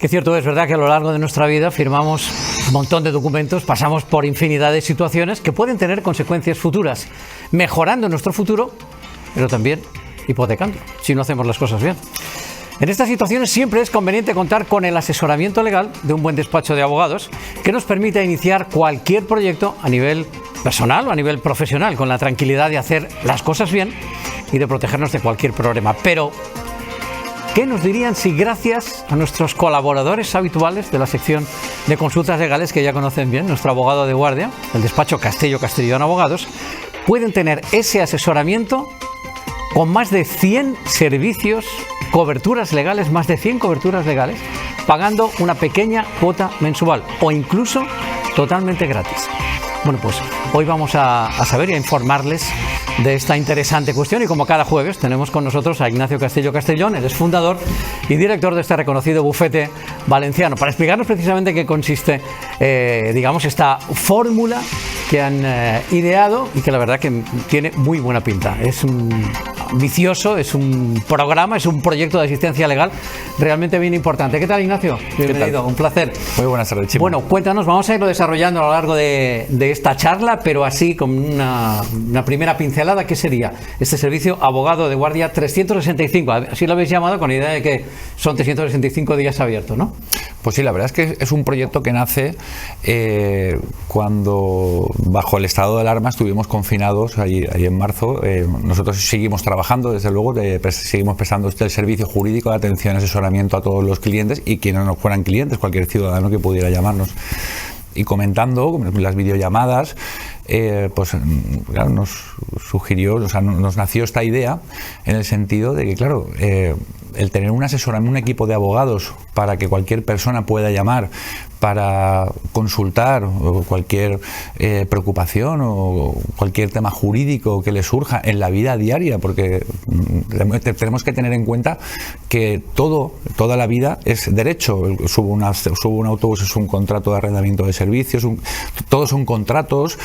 Que cierto es verdad que a lo largo de nuestra vida firmamos un montón de documentos, pasamos por infinidad de situaciones que pueden tener consecuencias futuras, mejorando nuestro futuro, pero también hipotecando, si no hacemos las cosas bien. En estas situaciones siempre es conveniente contar con el asesoramiento legal de un buen despacho de abogados que nos permita iniciar cualquier proyecto a nivel personal o a nivel profesional, con la tranquilidad de hacer las cosas bien y de protegernos de cualquier problema. Pero ¿qué nos dirían si gracias a nuestros colaboradores habituales de la sección de consultas legales, que ya conocen bien, nuestro abogado de guardia, el despacho Castellón Abogados, pueden tener ese asesoramiento con más de 100 servicios, coberturas legales, más de 100 coberturas legales, pagando una pequeña cuota mensual o incluso totalmente gratis? Bueno, pues hoy vamos a saber y a informarles de esta interesante cuestión, y como cada jueves tenemos con nosotros a Ignacio Castellón. Él es fundador y director de este reconocido bufete valenciano, para explicarnos precisamente en qué consiste, esta fórmula que han ideado y que la verdad que tiene muy buena pinta. Es ambicioso, es un programa, es un proyecto de asistencia legal realmente bien importante. ¿Qué tal, Ignacio? Bienvenido, un placer. Muy buenas tardes, Chimo. Bueno, cuéntanos, vamos a irlo desarrollando a lo largo de esta charla, pero así con una primera pincelada. ¿Qué sería este servicio abogado de guardia 365? Así lo habéis llamado, con la idea de que son 365 días abiertos, ¿no? Pues sí, la verdad es que es un proyecto que nace cuando, bajo el estado de alarma, estuvimos confinados ahí en marzo. Nosotros seguimos trabajando, desde luego, seguimos prestando el servicio jurídico de atención y asesoramiento a todos los clientes y quienes no fueran clientes, cualquier ciudadano que pudiera llamarnos. Y comentando las videollamadas, claro, nos sugirió, nos nació esta idea en el sentido de que, claro, el tener un equipo de abogados para que cualquier persona pueda llamar para consultar cualquier preocupación o cualquier tema jurídico que le surja en la vida diaria, porque tenemos que tener en cuenta que toda la vida es derecho. Subo un autobús, es un contrato de arrendamiento de servicios, todos son contratos,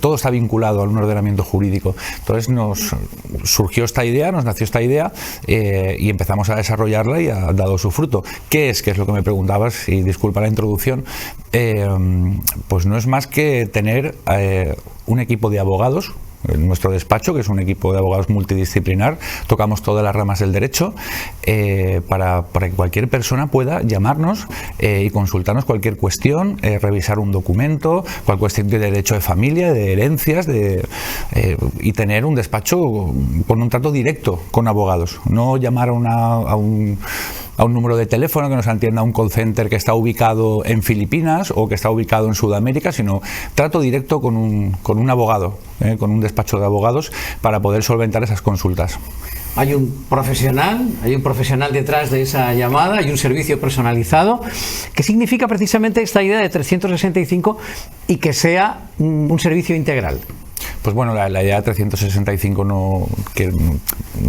todo está vinculado a un ordenamiento jurídico. Entonces nos surgió esta idea, nos nació esta idea y empezamos a desarrollarla y ha dado su fruto. ¿Qué es? Que es lo que me preguntabas, y disculpa la introducción. Pues no es más que tener un equipo de abogados en nuestro despacho, que es un equipo de abogados multidisciplinar. Tocamos todas las ramas del derecho para que cualquier persona pueda llamarnos y consultarnos cualquier cuestión, revisar un documento, cualquier cuestión de derecho de familia, de herencias, y tener un despacho con un trato directo con abogados. No llamar a un número de teléfono que nos atienda un call center que está ubicado en Filipinas o que está ubicado en Sudamérica, sino trato directo con un abogado, con un despacho de abogados, para poder solventar esas consultas. Hay un profesional detrás de esa llamada, hay un servicio personalizado. ¿Qué significa precisamente esta idea de 365 y que sea un servicio integral? Pues bueno, la idea de 365 no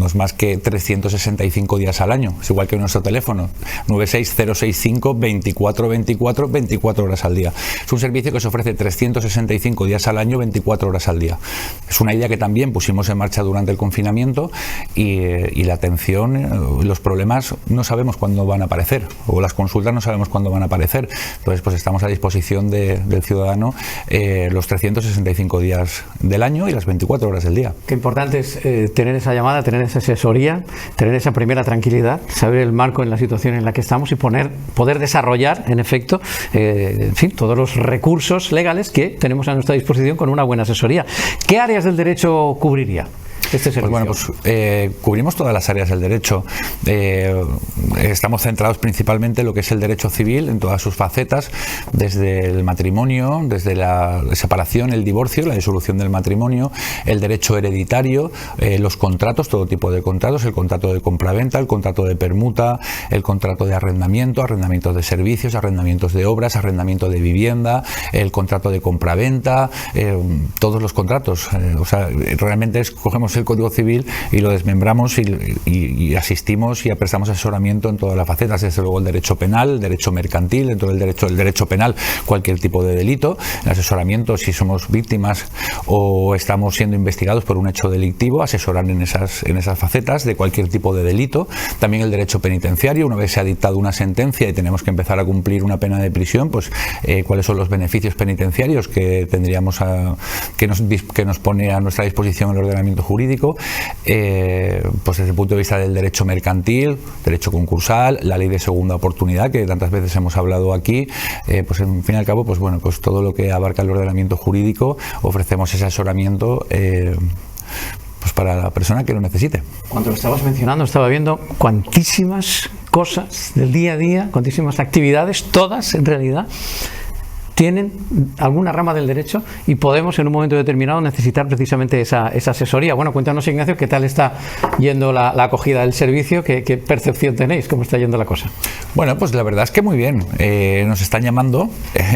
es más que 365 días al año. Es igual que nuestro teléfono, 96065 2424, 24 horas al día. Es un servicio que se ofrece 365 días al año, 24 horas al día. Es una idea que también pusimos en marcha durante el confinamiento y la atención, los problemas no sabemos cuándo van a aparecer, o las consultas no sabemos cuándo van a aparecer. Entonces, pues estamos a disposición del ciudadano los 365 días del año y las 24 horas del día. Qué importante es tener esa llamada, tener esa asesoría, tener esa primera tranquilidad, saber el marco en la situación en la que estamos y poder desarrollar, en efecto, todos los recursos legales que tenemos a nuestra disposición con una buena asesoría. ¿Qué áreas del derecho cubriría este servicio? Pues bueno, cubrimos todas las áreas del derecho. Estamos centrados principalmente en lo que es el derecho civil en todas sus facetas, desde el matrimonio, desde la separación, el divorcio, la disolución del matrimonio, el derecho hereditario, los contratos, todo tipo de contratos, el contrato de compraventa, el contrato de permuta, el contrato de arrendamiento, arrendamientos de servicios, arrendamientos de obras, arrendamiento de vivienda, el contrato de compraventa, todos los contratos. Realmente cogemos el Código Civil y lo desmembramos y asistimos y prestamos asesoramiento en todas las facetas, desde luego el derecho penal, el derecho mercantil, dentro del derecho penal, cualquier tipo de delito, el asesoramiento si somos víctimas o estamos siendo investigados por un hecho delictivo, asesorar en esas facetas de cualquier tipo de delito. También el derecho penitenciario, una vez se ha dictado una sentencia y tenemos que empezar a cumplir una pena de prisión, pues cuáles son los beneficios penitenciarios que tendríamos que nos pone a nuestra disposición el ordenamiento jurídico, pues desde el punto de vista del derecho mercantil, derecho concursal, la ley de segunda oportunidad que tantas veces hemos hablado aquí, pues en fin y al cabo, pues bueno, pues todo lo que abarca el ordenamiento jurídico, ofrecemos ese asesoramiento pues para la persona que lo necesite. Cuando lo estabas mencionando, estaba viendo cuantísimas cosas del día a día, cuantísimas actividades, todas en realidad tienen alguna rama del derecho y podemos en un momento determinado necesitar precisamente esa asesoría. Bueno, cuéntanos, Ignacio, ¿qué tal está yendo la acogida del servicio? ¿Qué percepción tenéis? ¿Cómo está yendo la cosa? Bueno, pues la verdad es que muy bien. Nos están llamando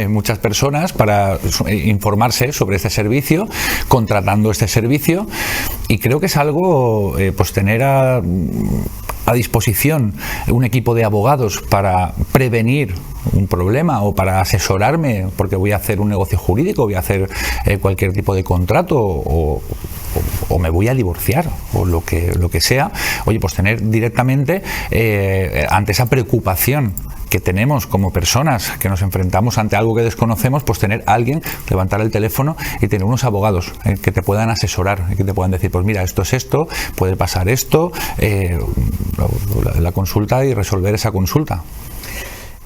muchas personas para informarse sobre este servicio, contratando este servicio, y creo que es algo, pues tener a disposición un equipo de abogados para prevenir un problema o para asesorarme porque voy a hacer un negocio jurídico, voy a hacer cualquier tipo de contrato o me voy a divorciar o lo que sea. Oye, pues tener directamente ante esa preocupación que tenemos como personas que nos enfrentamos ante algo que desconocemos, pues tener a alguien, levantar el teléfono y tener unos abogados que te puedan asesorar, que te puedan decir, pues mira, esto es esto, puede pasar esto, la consulta y resolver esa consulta.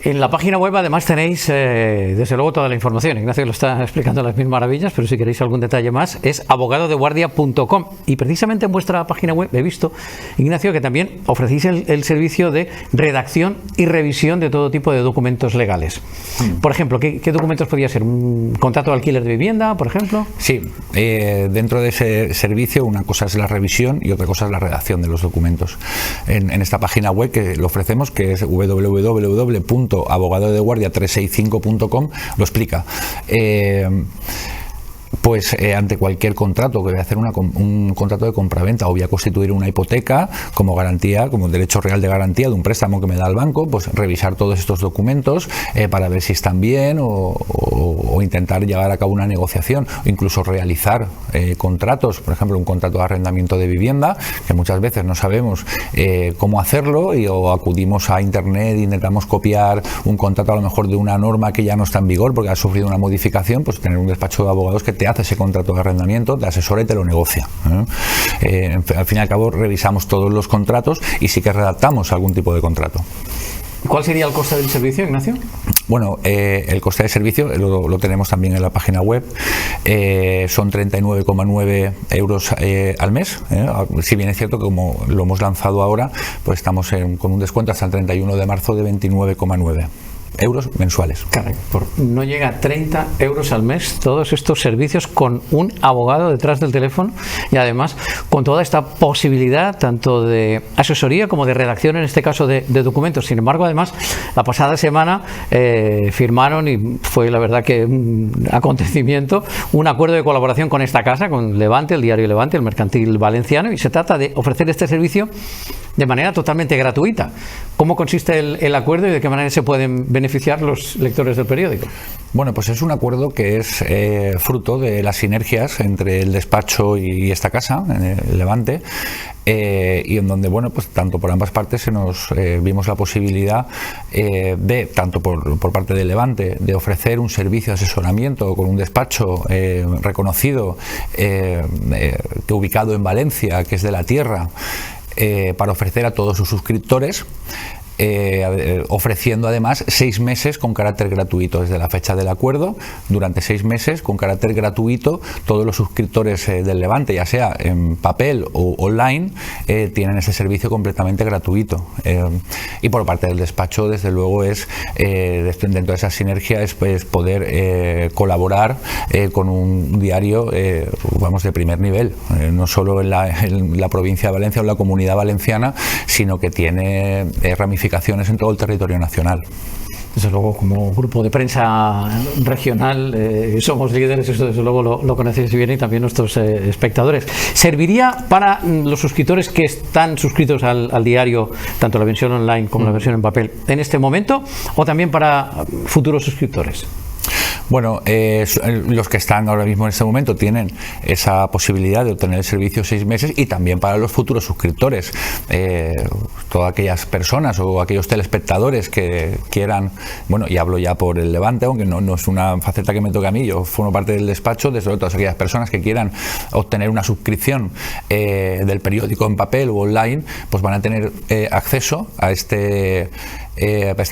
En la página web además tenéis desde luego toda la información. Ignacio lo está explicando las mil maravillas, pero si queréis algún detalle más es abogadodeguardia.com, y precisamente en vuestra página web he visto, Ignacio, que también ofrecéis el servicio de redacción y revisión de todo tipo de documentos legales. Por ejemplo, ¿qué documentos podría ser? ¿Un contrato de alquiler de vivienda, por ejemplo? Sí, dentro de ese servicio una cosa es la revisión y otra cosa es la redacción de los documentos. En esta página web que lo ofrecemos, que es www.abogadodeguardia365.com, lo explica. Pues ante cualquier contrato, que voy a hacer un contrato de compraventa o voy a constituir una hipoteca como garantía, como derecho real de garantía de un préstamo que me da el banco, pues revisar todos estos documentos para ver si están bien o intentar llevar a cabo una negociación, o incluso realizar contratos, por ejemplo un contrato de arrendamiento de vivienda, que muchas veces no sabemos cómo hacerlo o acudimos a internet e intentamos copiar un contrato a lo mejor de una norma que ya no está en vigor porque ha sufrido una modificación, pues tener un despacho de abogados que te hace ese contrato de arrendamiento, te asesora y te lo negocia. Al fin y al cabo revisamos todos los contratos y sí que redactamos algún tipo de contrato. ¿Cuál sería el coste del servicio, Ignacio? Bueno, el coste de servicio lo tenemos también en la página web, son 39,9 euros al mes, si bien es cierto que como lo hemos lanzado ahora, pues estamos con un descuento hasta el 31 de marzo de 29,9 euros mensuales. Correcto. No llega a 30 euros al mes todos estos servicios con un abogado detrás del teléfono y además con toda esta posibilidad tanto de asesoría como de redacción, en este caso de documentos. Sin embargo, además, la pasada semana firmaron, y fue la verdad que un acontecimiento, un acuerdo de colaboración con esta casa, con Levante, el diario Levante, el Mercantil Valenciano, y se trata de ofrecer este servicio de manera totalmente gratuita. ¿Cómo consiste el acuerdo y de qué manera se pueden beneficiar los lectores del periódico? Bueno, pues es un acuerdo que es fruto de las sinergias entre el despacho y esta casa, el Levante, y en donde, bueno, pues tanto por ambas partes se nos vimos la posibilidad de, tanto por parte del Levante, de ofrecer un servicio de asesoramiento con un despacho reconocido, que ubicado en Valencia, que es de la tierra, para ofrecer a todos sus suscriptores, ofreciendo además 6 meses con carácter gratuito desde la fecha del acuerdo. Durante 6 meses con carácter gratuito todos los suscriptores del Levante, ya sea en papel o online, tienen ese servicio completamente gratuito. Y por parte del despacho, desde luego, es dentro de esa sinergia es poder colaborar con un diario vamos, de primer nivel, no solo en la provincia de Valencia o en la Comunidad Valenciana, sino que tiene ramificaciones en todo el territorio nacional. Desde luego, como grupo de prensa regional, somos líderes, eso desde luego lo conocéis bien, y también nuestros espectadores. ¿Serviría para los suscriptores que están suscritos al diario, tanto la versión online como la versión en papel, en este momento, o también para futuros suscriptores? Bueno, los que están ahora mismo en este momento tienen esa posibilidad de obtener el servicio 6 meses, y también para los futuros suscriptores, todas aquellas personas o aquellos telespectadores que quieran, bueno, y hablo ya por el Levante, aunque no es una faceta que me toque a mí, yo formo parte del despacho, desde luego todas aquellas personas que quieran obtener una suscripción del periódico en papel o online, pues van a tener acceso a esta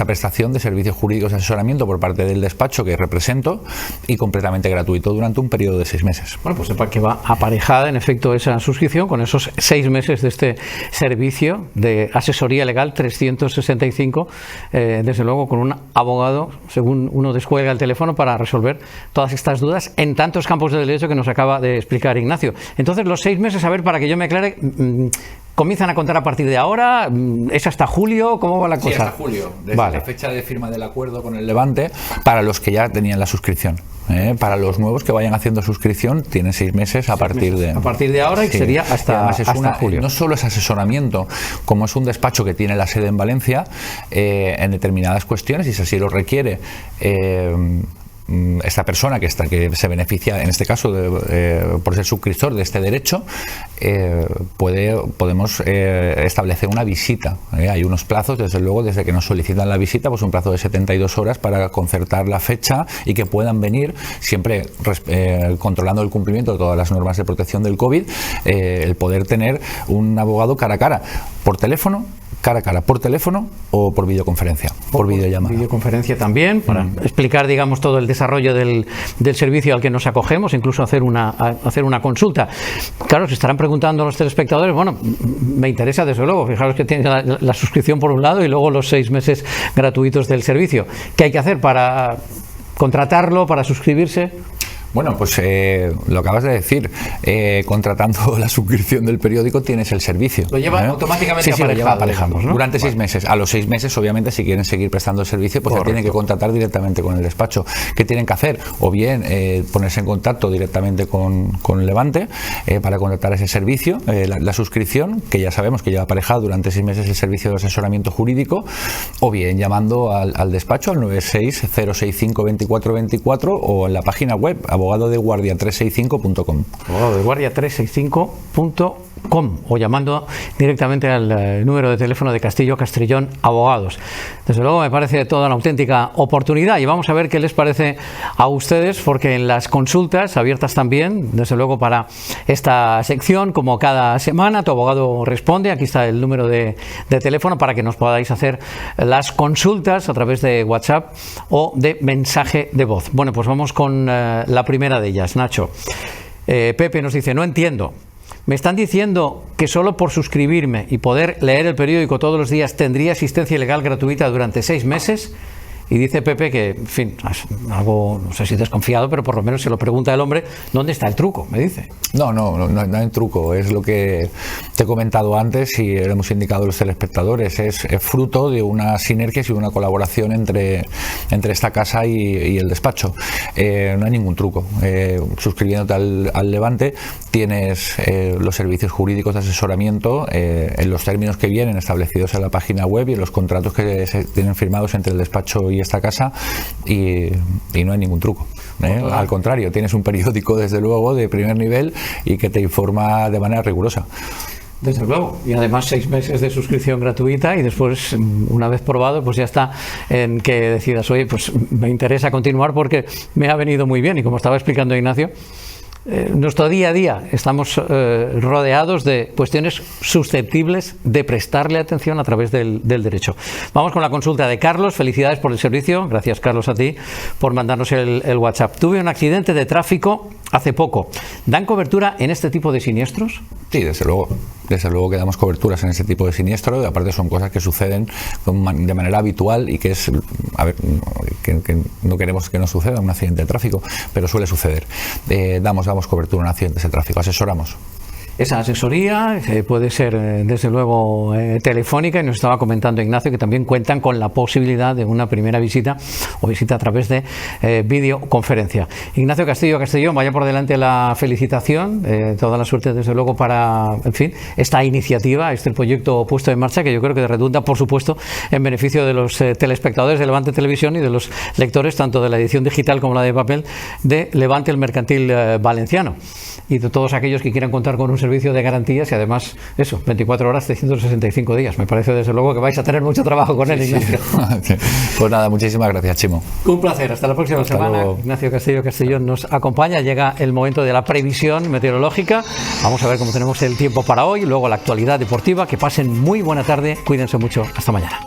prestación de servicios jurídicos de asesoramiento por parte del despacho que represento, y completamente gratuito durante un periodo de 6 meses. Bueno, pues sepa que va aparejada en efecto esa suscripción con esos 6 meses de este servicio de asesoría legal 365, desde luego con un abogado, según uno descuelga el teléfono, para resolver todas estas dudas en tantos campos de derecho que nos acaba de explicar Ignacio. Entonces, los 6 meses, a ver, para que yo me aclare, ¿comienzan a contar a partir de ahora? ¿Es hasta julio? ¿Cómo va la cosa? Sí, hasta julio, desde la fecha de firma del acuerdo con el Levante, para los que ya tenían la suscripción. Para los nuevos que vayan haciendo suscripción, tienen 6 meses a partir de ahora, y sí. Sería hasta julio. No solo es asesoramiento, como es un despacho que tiene la sede en Valencia, en determinadas cuestiones, y si así lo requiere esta persona que se beneficia, en este caso, por ser suscriptor de este derecho, podemos establecer una visita. Hay unos plazos, desde luego, desde que nos solicitan la visita, pues un plazo de 72 horas para concertar la fecha y que puedan venir, siempre controlando el cumplimiento de todas las normas de protección del COVID, el poder tener un abogado cara a cara, por teléfono, cara a cara, por teléfono o por videoconferencia, por videollamada. Videoconferencia también, para explicar, digamos, todo el desarrollo del servicio al que nos acogemos, incluso hacer una consulta. Claro, se estarán preguntando los telespectadores, bueno, me interesa desde luego, fijaros que tiene la suscripción por un lado y luego los 6 meses gratuitos del servicio. ¿Qué hay que hacer para contratarlo, para suscribirse? Bueno, pues lo acabas de decir, contratando la suscripción del periódico tienes el servicio. Lo lleva automáticamente aparejado, lo lleva aparejado, ¿no? Durante 6 meses. A los 6 meses, obviamente, si quieren seguir prestando el servicio, pues ya tienen que contratar directamente con el despacho. ¿Qué tienen que hacer? O bien ponerse en contacto directamente con Levante para contratar ese servicio, la suscripción, que ya sabemos que lleva aparejado durante 6 meses el servicio de asesoramiento jurídico, o bien llamando al despacho al 96-065-2424 o en la página web abogadodeguardia365.com. abogadodeguardia365.com, o llamando directamente al número de teléfono de Castillo Castrillón Abogados. Desde luego me parece toda una auténtica oportunidad, y vamos a ver qué les parece a ustedes, porque en las consultas abiertas también, desde luego, para esta sección, como cada semana, Tu Abogado Responde, aquí está el número de teléfono para que nos podáis hacer las consultas a través de WhatsApp o de mensaje de voz. Bueno, pues vamos con la primera de ellas, Nacho. Pepe nos dice: no entiendo. Me están diciendo que solo por suscribirme y poder leer el periódico todos los días tendría asistencia legal gratuita durante 6 meses. Y dice Pepe que, en fin, algo, no sé si desconfiado, pero por lo menos se lo pregunta el hombre, ¿dónde está el truco? Me dice. No hay truco, es lo que te he comentado antes y le hemos indicado a los telespectadores, es fruto de una sinergia y una colaboración entre esta casa y el despacho. No hay ningún truco. Suscribiéndote al Levante tienes los servicios jurídicos de asesoramiento en los términos que vienen establecidos en la página web y en los contratos que se tienen firmados entre el despacho y esta casa, y no hay ningún truco. Al contrario, tienes un periódico, desde luego, de primer nivel y que te informa de manera rigurosa. Desde luego, y además 6 meses de suscripción gratuita, y después, una vez probado, pues ya está en que decidas, oye, pues me interesa continuar porque me ha venido muy bien. Y como estaba explicando Ignacio, nuestro día a día estamos rodeados de cuestiones susceptibles de prestarle atención a través del derecho. Vamos con la consulta de Carlos. Felicidades por el servicio. Gracias, Carlos, a ti por mandarnos el WhatsApp. Tuve un accidente de tráfico hace poco. ¿Dan cobertura en este tipo de siniestros? Sí, desde luego. Desde luego que damos coberturas en este tipo de siniestro, y aparte son cosas que suceden de manera habitual y que es, que no queremos que nos suceda un accidente de tráfico, pero suele suceder. Damos cobertura en accidentes de tráfico, asesoramos. Esa asesoría puede ser desde luego telefónica, y nos estaba comentando Ignacio que también cuentan con la posibilidad de una primera visita o visita a través de videoconferencia. Ignacio Castillo Castellón, vaya por delante la felicitación, toda la suerte desde luego para, en fin, esta iniciativa, este proyecto puesto en marcha, que yo creo que redunda por supuesto en beneficio de los telespectadores de Levante Televisión y de los lectores tanto de la edición digital como la de papel de Levante el Mercantil Valenciano, y de todos aquellos que quieran contar con un servicio de garantías y además eso, 24 horas, 365 días. Me parece desde luego que vais a tener mucho trabajo con él, Ignacio. Sí. Pues nada, muchísimas gracias, Chimo. Un placer, hasta la próxima semana. Luego. Ignacio Castillo Castellón nos acompaña, llega el momento de la previsión meteorológica. Vamos a ver cómo tenemos el tiempo para hoy, luego la actualidad deportiva. Que pasen muy buena tarde, cuídense mucho, hasta mañana.